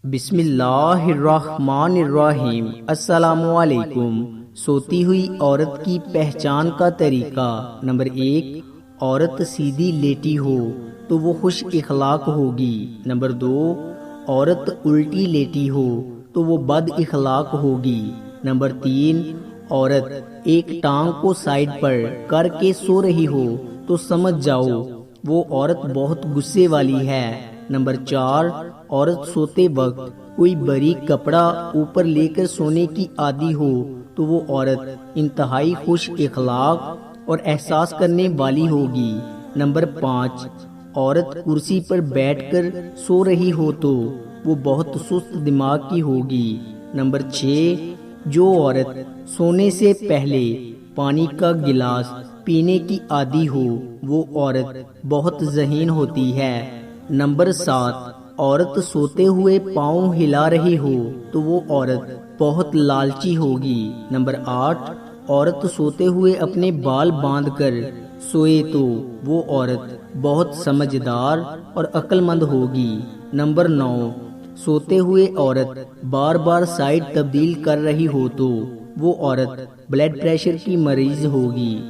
بسم اللہ الرحمن الرحیم۔ السلام علیکم۔ سوتی ہوئی عورت کی پہچان کا طریقہ۔ نمبر 1، عورت سیدھی لیٹی ہو تو وہ خوش اخلاق ہوگی۔ نمبر 2، عورت الٹی لیٹی ہو تو وہ بد اخلاق ہوگی۔ نمبر 3، عورت ایک ٹانگ کو سائیڈ پر کر کے سو رہی ہو تو سمجھ جاؤ وہ عورت بہت غصے والی ہے۔ نمبر 4، عورت سوتے وقت کوئی باریک کپڑا اوپر لے کر سونے کی عادی ہو تو وہ عورت انتہائی خوش اخلاق اور احساس کرنے والی ہوگی۔ نمبر 5، عورت کرسی پر بیٹھ کر سو رہی ہو تو وہ بہت سست دماغ کی ہوگی۔ نمبر 6، جو عورت سونے سے پہلے پانی کا گلاس پینے کی عادی ہو وہ عورت بہت ذہین ہوتی ہے۔ نمبر 7، عورت سوتے ہوئے پاؤں ہلا رہی ہو تو وہ عورت بہت لالچی ہوگی۔ نمبر 8، عورت سوتے ہوئے اپنے بال باندھ کر سوئے تو وہ عورت بہت سمجھدار اور عقل مند ہوگی۔ نمبر 9، سوتے ہوئے عورت بار بار سائیڈ تبدیل کر رہی ہو تو وہ عورت بلڈ پریشر کی مریض ہوگی۔